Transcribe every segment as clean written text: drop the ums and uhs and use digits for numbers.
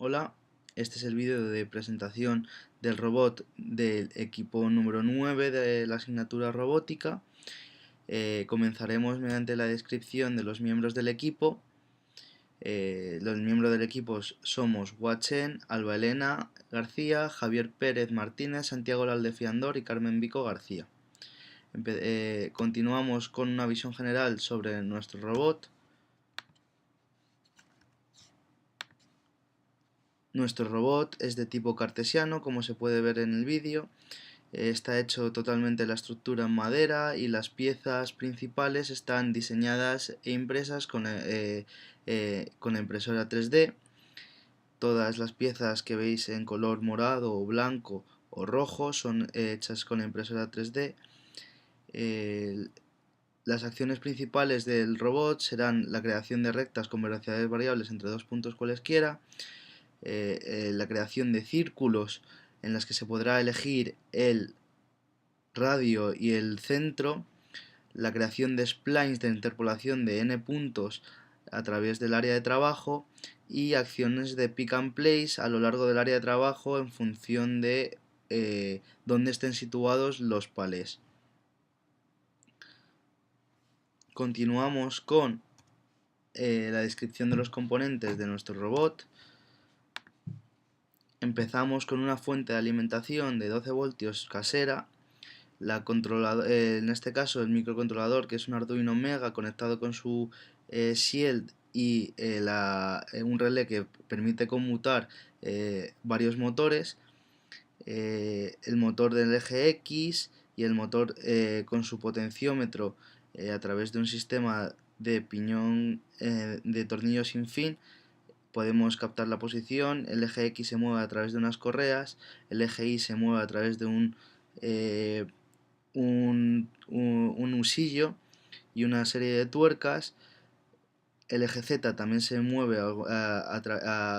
Hola, este es el vídeo de presentación del robot del equipo número 9 de la asignatura robótica. Comenzaremos mediante la descripción de los miembros del equipo. Los miembros del equipo somos Guachen, Alba Elena García, Javier Pérez Martínez, Santiago Laldefiandor y Carmen Vico García. Continuamos con una visión general sobre nuestro robot. Nuestro robot es de tipo cartesiano, como se puede ver en el vídeo. Está hecho totalmente la estructura en madera y las piezas principales están diseñadas e impresas con impresora 3D. Todas las piezas que veis en color morado o blanco o rojo son hechas con la impresora 3D. Las acciones principales del robot serán la creación de rectas con velocidades variables entre dos puntos cualesquiera, la creación de círculos en las que se podrá elegir el radio y el centro, la creación de splines de interpolación de n puntos a través del área de trabajo y acciones de pick and place a lo largo del área de trabajo en función de dónde estén situados los palés. Continuamos con la descripción de los componentes de nuestro robot. Empezamos con una fuente de alimentación de 12 voltios casera. En este caso el microcontrolador, que es un Arduino Mega conectado con su Shield y un relé que permite conmutar varios motores, el motor del eje X y el motor con su potenciómetro a través de un sistema de piñón de tornillo sin fin. Podemos captar la posición, el eje X se mueve a través de unas correas, el eje Y se mueve a través de un husillo y una serie de tuercas. El eje Z también se mueve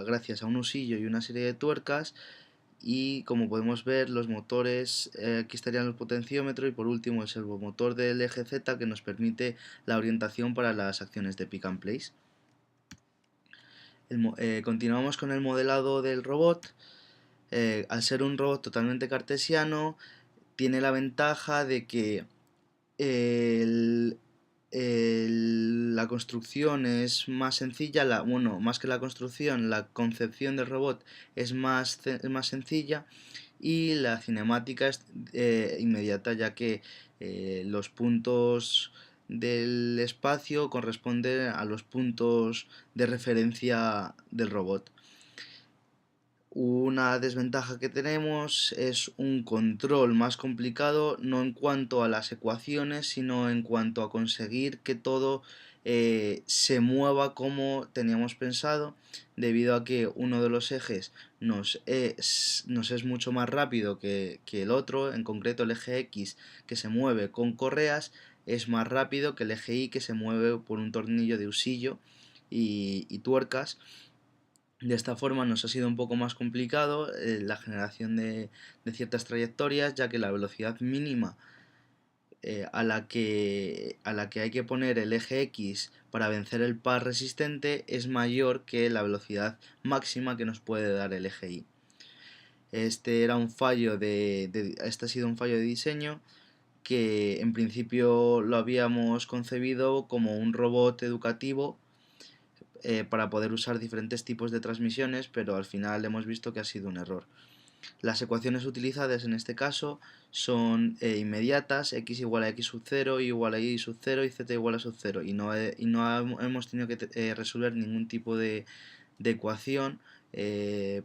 gracias a un husillo y una serie de tuercas. Y como podemos ver, los motores, aquí estarían los potenciómetros, y por último el servomotor del eje Z, que nos permite la orientación para las acciones de pick and place. Continuamos con el modelado del robot. Al ser un robot totalmente cartesiano, tiene la ventaja de que la construcción es más sencilla, bueno, más que la construcción, la concepción del robot es más sencilla, y la cinemática es inmediata, ya que los puntos del espacio corresponden a los puntos de referencia del robot. Una desventaja que tenemos es un control más complicado, no en cuanto a las ecuaciones, sino en cuanto a conseguir que todo se mueva como teníamos pensado, debido a que uno de los ejes nos es mucho más rápido que el otro. En concreto, el eje X, que se mueve con correas, es más rápido que el eje Y, que se mueve por un tornillo de husillo y tuercas. De esta forma nos ha sido un poco más complicado la generación de ciertas trayectorias, ya que la velocidad mínima a la que hay que poner el eje X para vencer el par resistente es mayor que la velocidad máxima que nos puede dar el eje Y. Este ha sido un fallo de diseño, que en principio lo habíamos concebido como un robot educativo para poder usar diferentes tipos de transmisiones, pero al final hemos visto que ha sido un error. Las ecuaciones utilizadas en este caso son inmediatas: x igual a x sub 0, y igual a y sub 0 y z igual a sub 0, y no hemos tenido que resolver ningún tipo de ecuación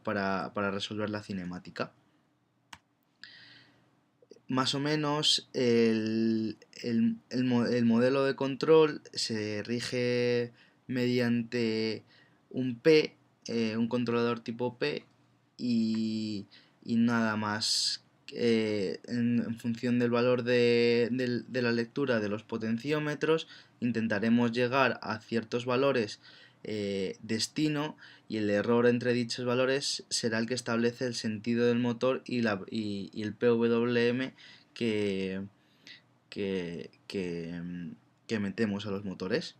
para resolver la cinemática. Más o menos el modelo de control se rige mediante un P, un controlador tipo P, y nada más. En función del valor de la lectura de los potenciómetros, intentaremos llegar a ciertos valores destino, y el error entre dichos valores será el que establece el sentido del motor y el PWM que, que, que, que metemos a los motores.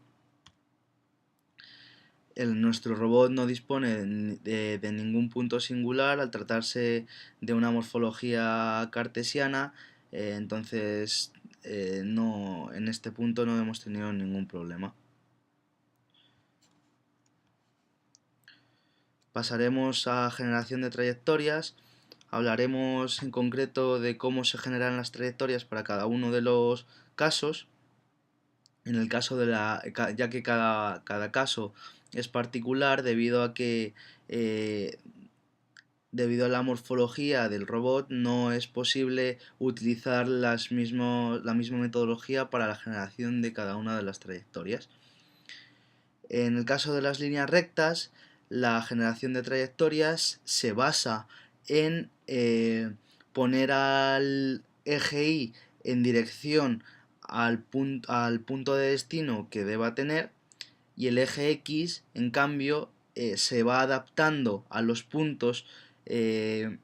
nuestro robot no dispone de ningún punto singular al tratarse de una morfología cartesiana, entonces no, en este punto no hemos tenido ningún problema. Pasaremos a generación de trayectorias. Hablaremos en concreto de cómo se generan las trayectorias para cada uno de los casos. En el caso de ya que cada caso es particular debido a que debido a la morfología del robot no es posible utilizar la misma metodología para la generación de cada una de las trayectorias. En el caso de las líneas rectas, la generación de trayectorias se basa en poner al eje Y en dirección al punto de destino que deba tener, y el eje X, en cambio, se va adaptando a los puntos que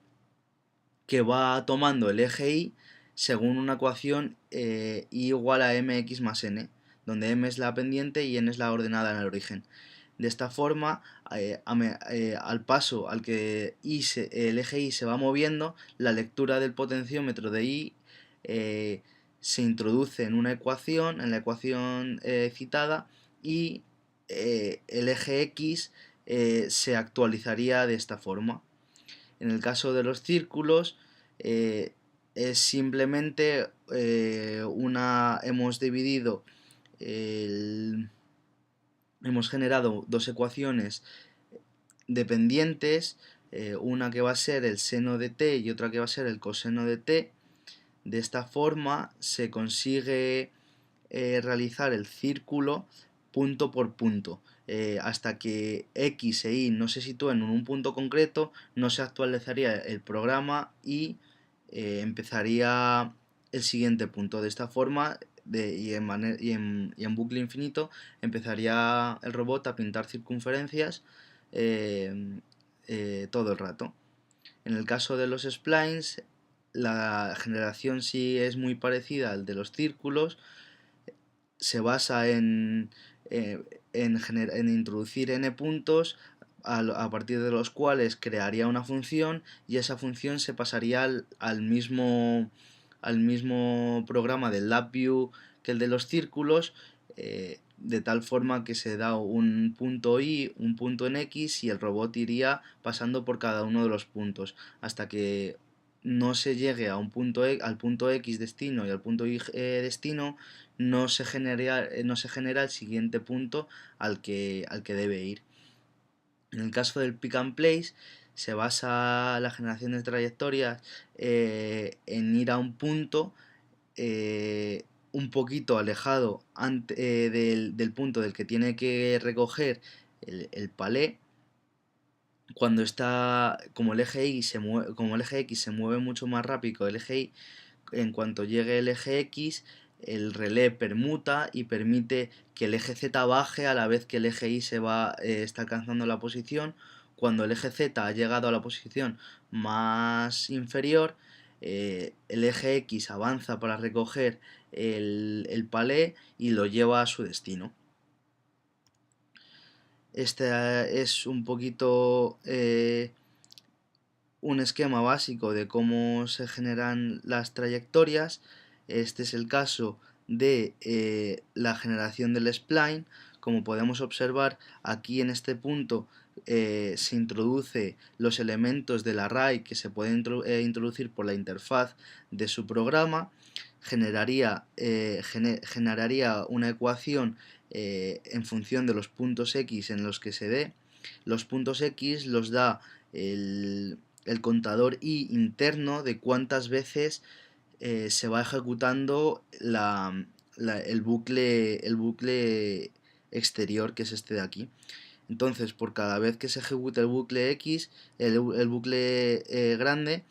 va tomando el eje Y según una ecuación y igual a mx más n, donde m es la pendiente y n es la ordenada en el origen. De esta forma, al paso al que el eje Y se va moviendo, la lectura del potenciómetro de Y se introduce en una ecuación, en la ecuación citada, y el eje X se actualizaría de esta forma. En el caso de los círculos, es simplemente hemos dividido hemos generado dos ecuaciones dependientes, una que va a ser el seno de t y otra que va a ser el coseno de t. De esta forma se consigue realizar el círculo punto por punto. Hasta que X e Y no se sitúen en un punto concreto, no se actualizaría el programa y empezaría el siguiente punto. De esta forma, y en bucle infinito, empezaría el robot a pintar circunferencias todo el rato. En el caso de los splines, la generación sí es muy parecida al de los círculos. Se basa en introducir n puntos a partir de los cuales crearía una función, y esa función se pasaría al mismo programa del LabVIEW que el de los círculos, de tal forma que se da un punto Y, un punto en X, y el robot iría pasando por cada uno de los puntos hasta que no se llegue a al punto X destino y al punto Y destino. No se genera el siguiente punto al que debe ir. En el caso del pick and place, se basa la generación de trayectorias en ir a un punto un poquito alejado del punto del que tiene que recoger el palé. Cuando está, como el eje X se mueve mucho más rápido el eje Y, en cuanto llegue el eje X, el relé permuta y permite que el eje Z baje a la vez que el eje Y está alcanzando la posición. Cuando el eje Z ha llegado a la posición más inferior, el eje X avanza para recoger el palé y lo lleva a su destino. Este es un poquito un esquema básico de cómo se generan las trayectorias. Este es el caso de la generación del spline. Como podemos observar, aquí en este punto se introduce los elementos del array que se pueden introducir por la interfaz de su programa. Generaría una ecuación en función de los puntos X en los que se dé. Los puntos X los da el contador Y interno de cuántas veces se va ejecutando el bucle exterior, que es este de aquí. Entonces, por cada vez que se ejecute el bucle X, el bucle grande,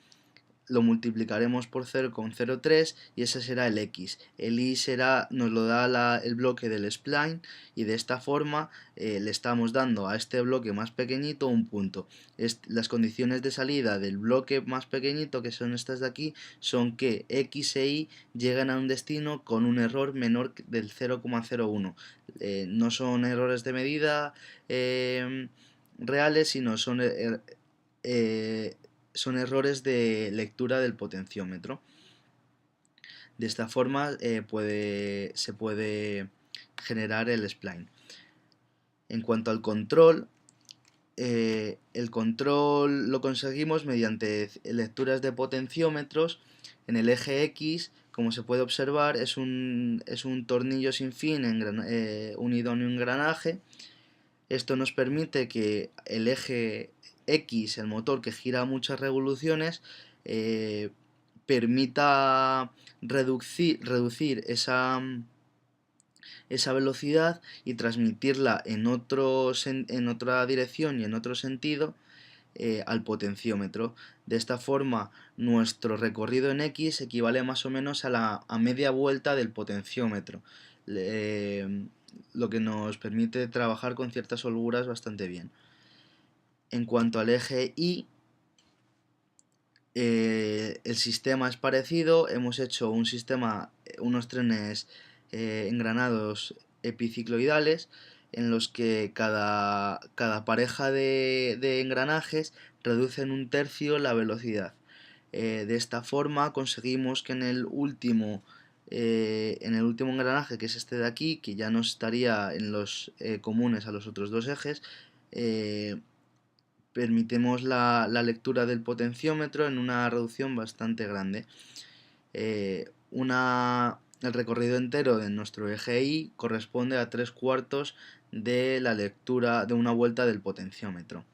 lo multiplicaremos por 0,03 y ese será el x. El y nos lo da el bloque del spline, y de esta forma le estamos dando a este bloque más pequeñito un punto. Las condiciones de salida del bloque más pequeñito, que son estas de aquí, son que x e y lleguen a un destino con un error menor del 0,01. No son errores de medida reales, sino son errores de lectura del potenciómetro. De esta forma se puede generar el spline. En cuanto al control, el control lo conseguimos mediante lecturas de potenciómetros. En el eje X, como se puede observar, es un tornillo sin fin unido a un engranaje. Esto nos permite que el eje X, el motor que gira a muchas revoluciones, permita reducir esa velocidad y transmitirla en otra dirección y en otro sentido al potenciómetro. De esta forma, nuestro recorrido en X equivale más o menos a media vuelta del potenciómetro, lo que nos permite trabajar con ciertas holguras bastante bien. En cuanto al eje Y, el sistema es parecido. Hemos hecho unos trenes engranados epicicloidales, en los que cada pareja de engranajes reducen un tercio la velocidad. De esta forma conseguimos que en el último engranaje, que es este de aquí, que ya no estaría en los comunes a los otros dos ejes, permitimos la lectura del potenciómetro en una reducción bastante grande. El recorrido entero de nuestro eje Y corresponde a 3/4 de la lectura de una vuelta del potenciómetro.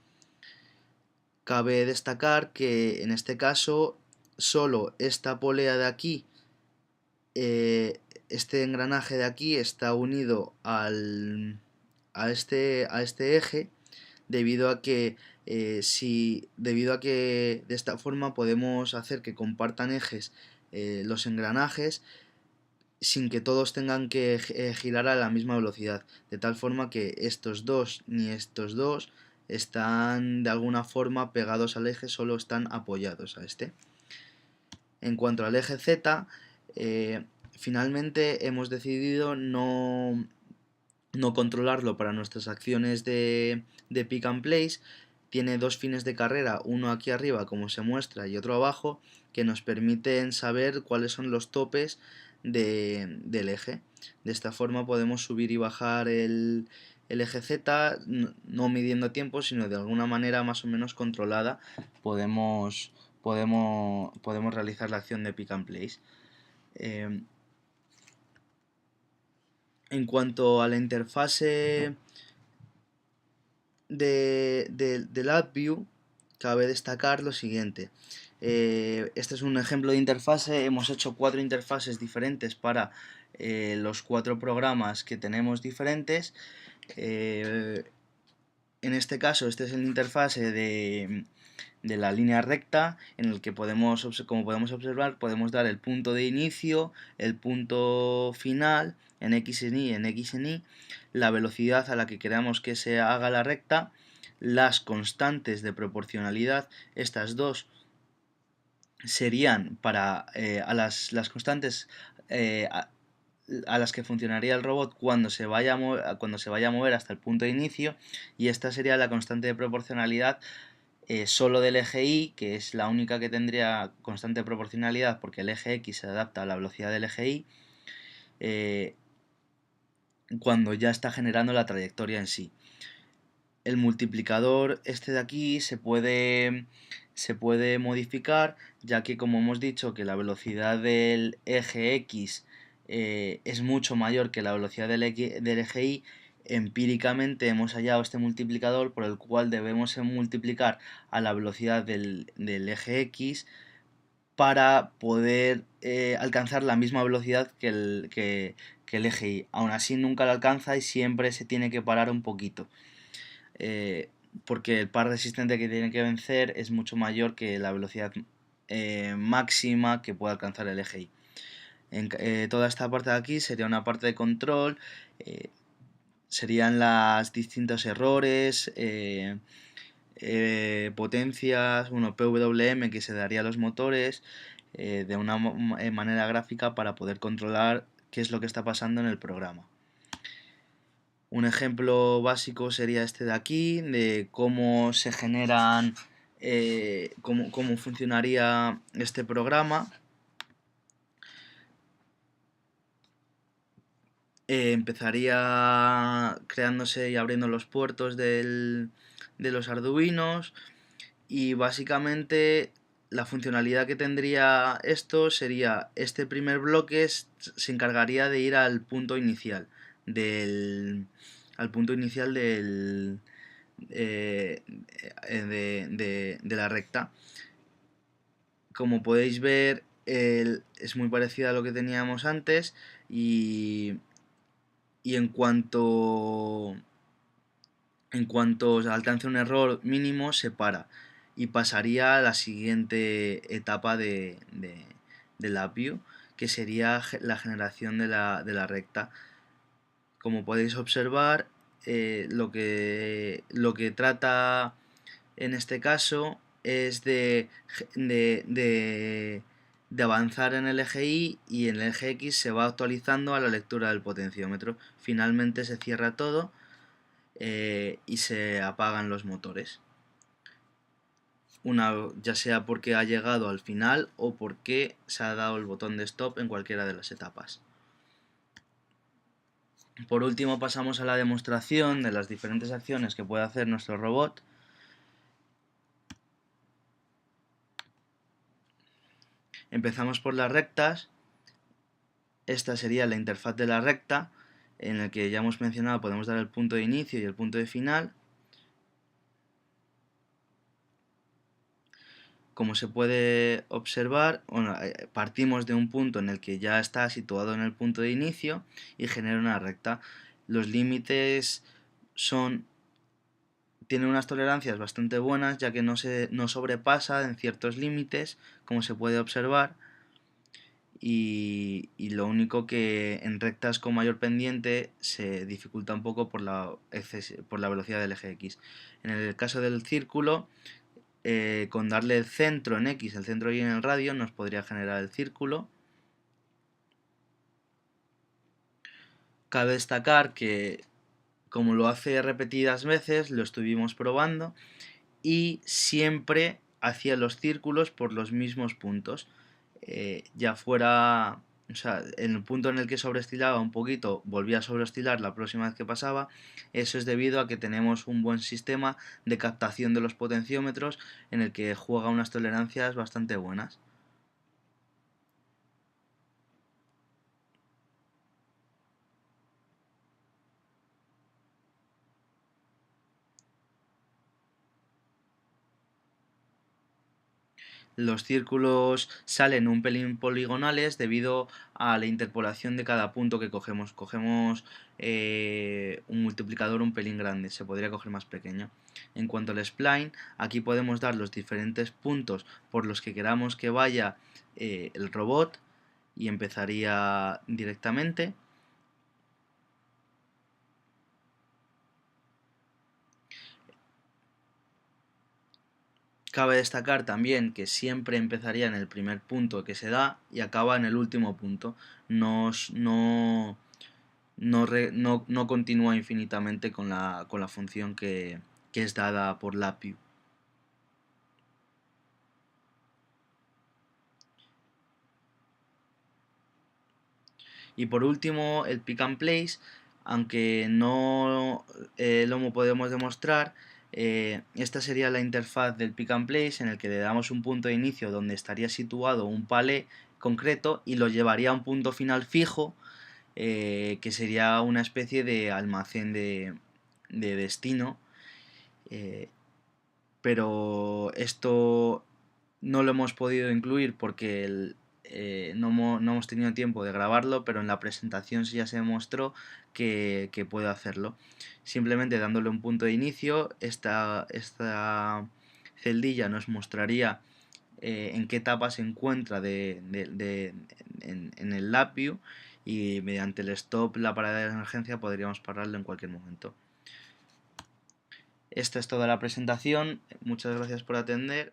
Cabe destacar que en este caso solo esta polea de aquí, este engranaje de aquí, está unido a este eje, debido a que de esta forma podemos hacer que compartan ejes los engranajes sin que todos tengan que girar a la misma velocidad, de tal forma que estos dos ni estos dos están de alguna forma pegados al eje, solo están apoyados a este. En cuanto al eje Z, finalmente hemos decidido no controlarlo para nuestras acciones de pick and place. Tiene dos fines de carrera, uno aquí arriba como se muestra y otro abajo, que nos permiten saber cuáles son los topes del eje. De esta forma podemos subir y bajar el eje Z, no midiendo tiempo, sino de alguna manera más o menos controlada podemos realizar la acción de pick and place. En cuanto a la interfase de LabVIEW, cabe destacar lo siguiente. Este es un ejemplo de interfase. Hemos hecho 4 interfaces diferentes para los 4 programas que tenemos diferentes. En este caso, este es el interfase de la línea recta, en el que como podemos observar, podemos dar el punto de inicio, el punto final en X en Y, la velocidad a la que queramos que se haga la recta, las constantes de proporcionalidad. Estas dos serían para las constantes a las que funcionaría el robot cuando se vaya a mover hasta el punto de inicio, y esta sería la constante de proporcionalidad solo del eje Y, que es la única que tendría constante de proporcionalidad, porque el eje X se adapta a la velocidad del eje Y cuando ya está generando la trayectoria en sí. El multiplicador este de aquí se puede modificar, ya que, como hemos dicho, que la velocidad del eje X es mucho mayor que la velocidad del eje Y. Empíricamente hemos hallado este multiplicador por el cual debemos multiplicar a la velocidad del eje X para poder alcanzar la misma velocidad que el eje Y. Aún así nunca la alcanza y siempre se tiene que parar un poquito, porque el par resistente que tiene que vencer es mucho mayor que la velocidad máxima que pueda alcanzar el eje Y. Toda esta parte de aquí sería una parte de control, serían los distintos errores, potencias, PWM que se daría a los motores, de una manera gráfica para poder controlar qué es lo que está pasando en el programa. Un ejemplo básico sería este de aquí, de cómo se generan, cómo funcionaría este programa. Empezaría creándose y abriendo los puertos de los arduinos, y básicamente la funcionalidad que tendría esto sería: este primer bloque se encargaría de ir al punto inicial del eh, de la recta. Como podéis ver, es muy parecido a lo que teníamos antes, y, y en cuanto alcance un error mínimo se para y pasaría a la siguiente etapa del APIO, que sería la generación de la recta. Como podéis observar, lo que trata en este caso es de avanzar en el eje Y, y en el eje X se va actualizando a la lectura del potenciómetro. Finalmente se cierra todo, y se apagan los motores. Ya sea porque ha llegado al final o porque se ha dado el botón de stop en cualquiera de las etapas. Por último, pasamos a la demostración de las diferentes acciones que puede hacer nuestro robot. Empezamos por las rectas. Esta sería la interfaz de la recta, en el que ya hemos mencionado podemos dar el punto de inicio y el punto de final. Como se puede observar, partimos de un punto en el que ya está situado en el punto de inicio y genera una recta. Los límites tienen unas tolerancias bastante buenas, ya que no sobrepasa en ciertos límites, como se puede observar. Y lo único que en rectas con mayor pendiente se dificulta un poco por la velocidad del eje X. En el caso del círculo, con darle el centro en X, el centro Y en el radio, nos podría generar el círculo. Cabe destacar que, como lo hace repetidas veces, lo estuvimos probando y siempre hacía los círculos por los mismos puntos. Ya fuera, o sea, en el punto en el que sobreestilaba un poquito, volvía a sobreestilar la próxima vez que pasaba. Eso es debido a que tenemos un buen sistema de captación de los potenciómetros, en el que juega unas tolerancias bastante buenas. Los círculos salen un pelín poligonales debido a la interpolación de cada punto que cogemos. Cogemos un multiplicador un pelín grande, se podría coger más pequeño. En cuanto al spline, aquí podemos dar los diferentes puntos por los que queramos que vaya el robot, y empezaría directamente. Cabe destacar también que siempre empezaría en el primer punto que se da y acaba en el último punto. No continúa infinitamente con la función que es dada por la API. Y por último, el pick and place, aunque no lo podemos demostrar, esta sería la interfaz del pick and place, en el que le damos un punto de inicio donde estaría situado un palé concreto y lo llevaría a un punto final fijo, que sería una especie de almacén de destino. eh, pero esto no lo hemos podido incluir porque no hemos tenido tiempo de grabarlo, pero en la presentación sí ya se demostró que puede hacerlo. Simplemente dándole un punto de inicio, esta celdilla nos mostraría en qué etapa se encuentra en el LabVIEW, y mediante el stop, la parada de emergencia, podríamos pararlo en cualquier momento. Esta es toda la presentación. Muchas gracias por atender.